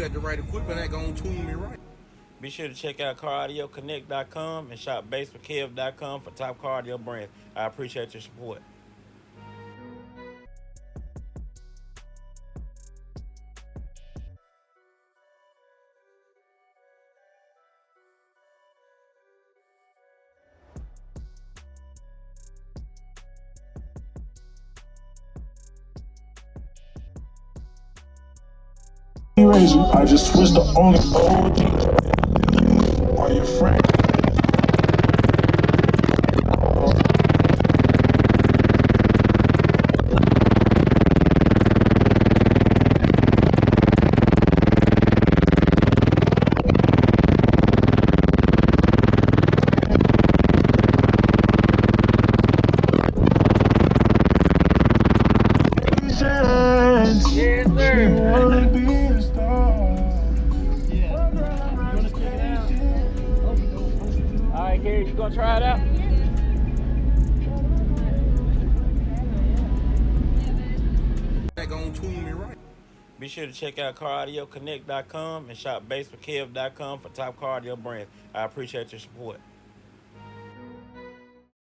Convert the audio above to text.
got the right equipment, that gonna tune me right. Be sure to check out CarAudioConnect.com and shop BASSWITHKEV.com for top car audio brands. I appreciate your support. I just switched the only OD. Are you friend? Yes, sir. Alright, Gary, you gonna try it out? That gonna tune me right. Be sure to check out CarAudioConnect.com and shop BASSWITHKEV.com for top car audio brands. I appreciate your support.